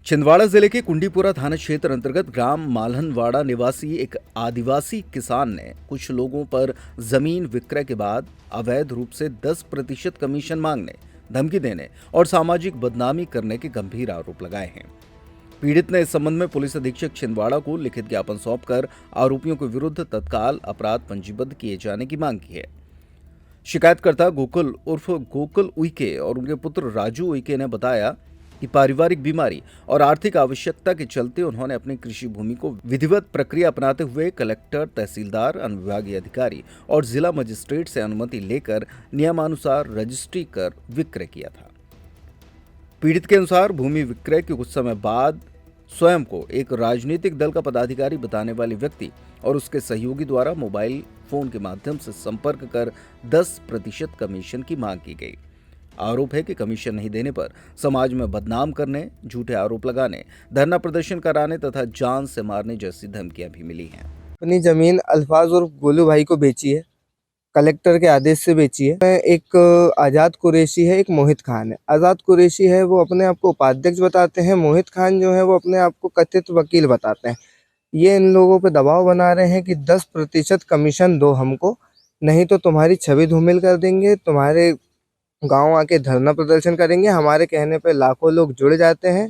छिंदवाड़ा जिले के कुंडीपुरा थाना क्षेत्र अंतर्गत ग्राम मालहनवाड़ा निवासी एक आदिवासी किसान ने कुछ लोगों पर जमीन विक्रय के बाद अवैध रूप से 10% कमीशन मांगने, धमकी देने और सामाजिक बदनामी करने के गंभीर आरोप लगाए हैं। पीड़ित ने इस संबंध में पुलिस अधीक्षक छिंदवाड़ा को लिखित ज्ञापन सौंपकर आरोपियों के विरुद्ध तत्काल अपराध पंजीबद्ध किए जाने की मांग की है। शिकायतकर्ता गोकुल उर्फ गोकुल उइके और उनके पुत्र राजू उइके ने बताया कि पारिवारिक बीमारी और आर्थिक आवश्यकता के चलते उन्होंने अपनी कृषि भूमि को विधिवत प्रक्रिया अपनाते हुए कलेक्टर, तहसीलदार, अनुविभागीय अधिकारी और जिला मजिस्ट्रेट से अनुमति लेकर नियमानुसार रजिस्ट्री कर विक्रय किया था। पीड़ित के अनुसार भूमि विक्रय के कुछ समय बाद स्वयं को एक राजनीतिक दल का पदाधिकारी बताने वाले व्यक्ति और उसके सहयोगी द्वारा मोबाइल फोन के माध्यम से संपर्क कर 10% कमीशन की मांग की गई। आरोप है कि कमीशन नहीं देने पर समाज में बदनाम करने, झूठे आरोप लगाने, धरना प्रदर्शन कराने तथा जान से मारने जैसी धमकियां भी मिली हैं। अपनी जमीन अल्फाज और गोलू भाई को बेची है, कलेक्टर के आदेश से बेची है। एक आज़ाद कुरैशी है, एक मोहित खान है। आज़ाद कुरैशी है वो अपने आप को उपाध्यक्ष बताते हैं, मोहित खान जो है वो अपने आप को कथित वकील बताते हैं। ये इन लोगों पे दबाव बना रहे हैं कि 10% कमीशन दो हमको, नहीं तो तुम्हारी छवि धूमिल कर देंगे, तुम्हारे गांव आके धरना प्रदर्शन करेंगे। हमारे कहने पे लाखों लोग जुड़ जाते हैं,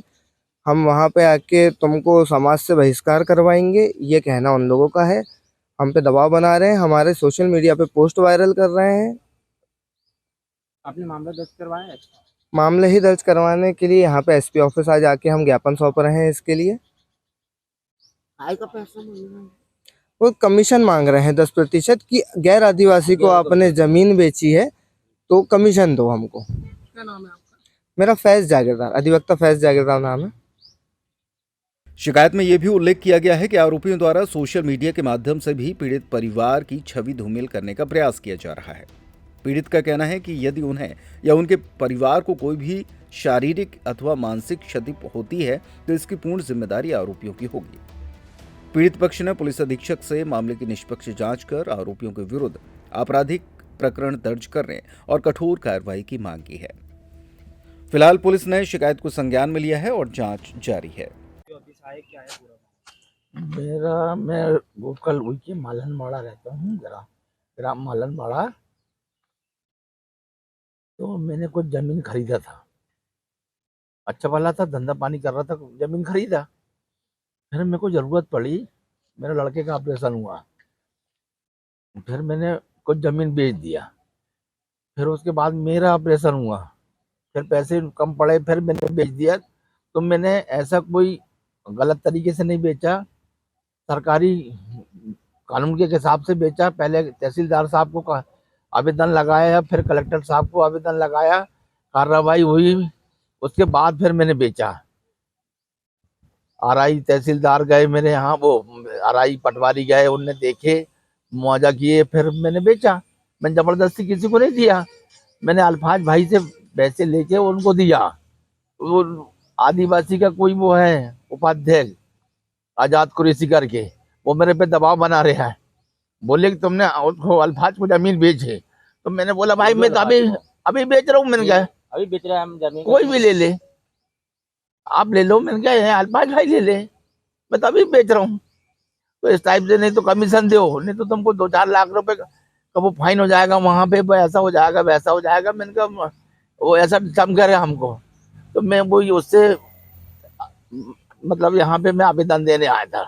हम वहां पे आके तुमको समाज से बहिष्कार करवाएंगे, ये कहना उन लोगों का है। हम पे दबाव बना रहे हैं, हमारे सोशल मीडिया पे पोस्ट वायरल कर रहे हैं। आपने मामला दर्ज करवाया है? मामले ही दर्ज करवाने के लिए यहाँ पे एसपी ऑफिस आज आके हम ज्ञापन सौंप रहे हैं। इसके लिए आय का पैसा मिलना है। वो कमीशन मांग रहे हैं 10% की। गैर आदिवासी को आपने जमीन बेची है तो कमीशन दो हमको। क्या नाम है आपका? मेरा फैज जागीरदार, अधिवक्ता फैज जागीरदार नाम है। शिकायत में यह भी उल्लेख किया गया है कि आरोपियों द्वारा सोशल मीडिया के माध्यम से भी पीड़ित परिवार की छवि धूमिल करने का प्रयास किया जा रहा है। पीड़ित का कहना है कि यदि उन्हें या उनके परिवार को कोई भी शारीरिक अथवा मानसिक क्षति होती है तो इसकी पूर्ण जिम्मेदारी आरोपियों की होगी। पीड़ित पक्ष ने पुलिस अधीक्षक से मामले की निष्पक्ष जांच कर आरोपियों के विरुद्ध आपराधिक प्रकरण दर्ज करने और कठोर कार्रवाई की मांग की है। फिलहाल पुलिस ने शिकायत को संज्ञान में लिया है और जांच जारी है। क्या है पूरा? मैं गोकुल उइके मालहनवाड़ा रहता हूँ, ग्राम मालहनवाड़ा। तो मैंने कुछ जमीन खरीदा था, अच्छा भला था, धंधा पानी कर रहा था, जमीन खरीदा। फिर मेरे को जरूरत पड़ी, मेरे लड़के का ऑपरेशन हुआ, फिर मैंने कुछ जमीन बेच दिया। फिर उसके बाद मेरा ऑपरेशन हुआ, फिर पैसे कम पड़े, फिर मैंने बेच दिया। तो मैंने ऐसा कोई गलत तरीके से नहीं बेचा, सरकारी कानून के हिसाब से बेचा। पहले तहसीलदार साहब को आवेदन लगाया, फिर कलेक्टर साहब को आवेदन लगाया, कार्रवाई हुई, उसके बाद फिर मैंने बेचा। आरआई तहसीलदार गए मेरे यहाँ, वो आरआई पटवारी गए, उनने देखे, मुआवजा किए, फिर मैंने बेचा। मैंने जबरदस्ती किसी को नहीं दिया, मैंने अल्फाज भाई से पैसे लेके उनको दिया। वो आदिवासी का कोई वो है उपाध्यक्ष आजाद कुरैशी करके, वो मेरे पे दबाव बना रहा है, बोले कि तुमने उसको अल्फाज को जमीन बेचे। तो मैंने बोला भाई मैं तो अभी बेच रहा हूँ। मैंने कहा अभी बेच रहे हैं हम जमीन? कोई भी ले ले, आप ले लो। मैंने कहा अल्फाज भाई ले ले, मैं तो अभी बेच रहा हूँ। तो इस टाइप से नहीं तो कमीशन दो, नहीं तो तुमको 2-4 लाख रुपए का वो फाइन हो जाएगा, वहां पे ऐसा हो जाएगा, वैसा हो जाएगा। मैंने कहा वो ऐसा धमका रहे हमको। तो मैं वही उससे मतलब यहाँ पे मैं आवेदन देने आया था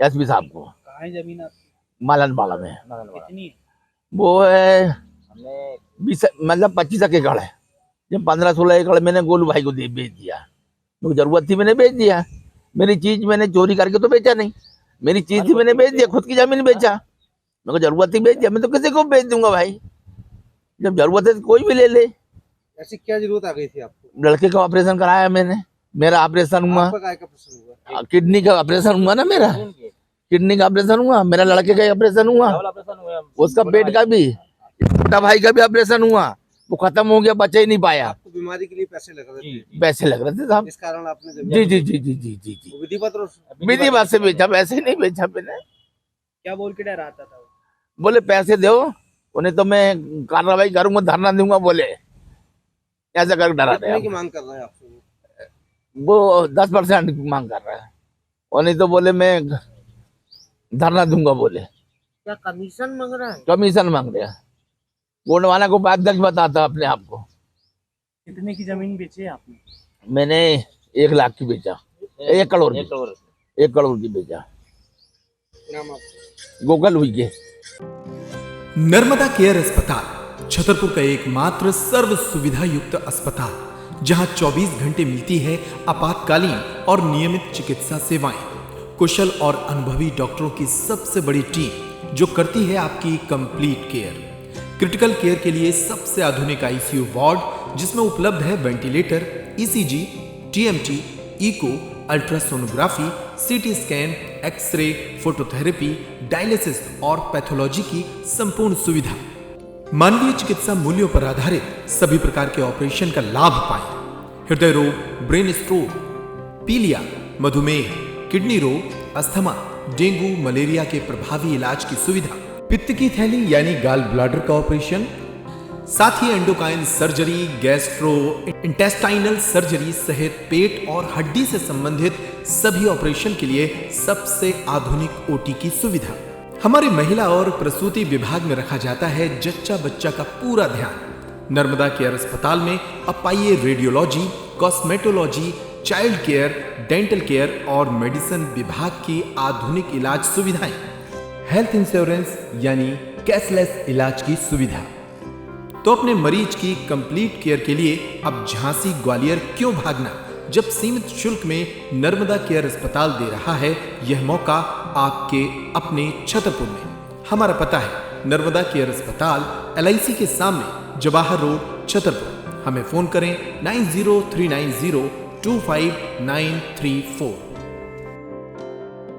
एसपी साहब को। कहाँ है जमीन आपकी? मालहनवाड़ा में। कितनी है? वो है हमने 20 मतलब 25 एकड़ है। जब 15-16 एकड़ मैंने गोलू भाई को बेच दिया, मुझे जरूरत थी मैंने बेच दिया। मेरी चीज मैंने चोरी करके तो बेचा नहीं, मेरी चीज थी मैंने बेच दिया, खुद की जमीन बेचा। मेरे को जरूरत थी बेच दिया, मैं तो किसी को बेच दूंगा भाई, जब जरूरत है तो कोई भी ले ले। ऐसी क्या जरूरत आ गई थी आपको? लड़के का ऑपरेशन कराया मैंने, मेरा ऑपरेशन हुआ, आपका काय का ऑपरेशन हुआ? किडनी का ऑपरेशन हुआ ना, मेरा किडनी का ऑपरेशन हुआ, मेरा लड़के का ऑपरेशन हुआ, ऑपरेशन हुआ, उसका पेट का भी, छोटा भाई का भी ऑपरेशन हुआ, वो खत्म हो गया, बचा ही नहीं पाया। आपको बीमारी के लिए पैसे लग रहे थे? पैसे लग रहे थे साहब, इस कारण आपने जी जमीन जी जी जी जी जी जी विधिवत से बेचा, पैसे नहीं बेचा मैंने। क्या बोल के डराता था वो? बोले पैसे दो, उन्हें तो मैं कार्रवाई करूंगा, धरना दूंगा, बोले ऐसा कर डरा कितने की मांग कर रहे हैं आपसे? वो 10% मांग कर रहा है, और नहीं तो बोले मैं धरना दूंगा, बोले क्या कमीशन मांग रहा है? कमीशन मांग रहे हैं। गोंडवाना को उपाध्यक्ष बताता अपने आप को। कितने की जमीन बेची है आपने? मैंने 1 लाख की बेचा, 1 करोड़ की, 1 करोड़ की बेचा। गोकल हुई के नर्मदा केयर अस्पताल छतरपुर का एकमात्र सर्व सुविधा युक्त अस्पताल, जहां 24 घंटे मिलती है आपातकालीन और नियमित चिकित्सा सेवाएं। कुशल और अनुभवी डॉक्टरों की सबसे बड़ी टीम जो करती है आपकी कंप्लीट केयर। क्रिटिकल केयर के लिए सबसे आधुनिक आईसीयू वार्ड, जिसमें उपलब्ध है ventilator, ECG, TMT, echo, ultrasonography, CT scan, x ray, phototherapy, dialysis और पैथोलॉजी की संपूर्ण सुविधा। मानवीय चिकित्सा मूल्यों पर आधारित सभी प्रकार के ऑपरेशन का लाभ पाएं। हृदय रोग, ब्रेन स्ट्रोक, पीलिया, मधुमेह, किडनी रोग, अस्थमा, डेंगू, मलेरिया के प्रभावी इलाज की सुविधा, पित्त की थैली यानी गाल ब्लैडर का ऑपरेशन, साथ ही endocrine surgery, gastro intestinal surgery सहित पेट और हड्डी से संबंधित सभी ऑपरेशन के लिए सबसे आधुनिक ओटी की सुविधा। हमारे महिला और प्रसूति विभाग में रखा जाता है जच्चा बच्चा का पूरा ध्यान। नर्मदा केयर अस्पताल में अब पाइए radiology, cosmetology, child care, dental care और मेडिसिन विभाग की आधुनिक इलाज सुविधाएं। हेल्थ इंश्योरेंस यानी कैशलेस इलाज की सुविधा। तो अपने मरीज की कंप्लीट केयर के लिए अब झांसी ग्वालियर क्यों भागना, जब सीमित शुल्क में नर्मदा केयर अस्पताल दे रहा है यह मौका आपके अपने छतरपुर में। हमारा पता है नर्मदा केयर अस्पताल LIC के सामने, जवाहर रोड, छतरपुर। हमें फोन करें 9039025934।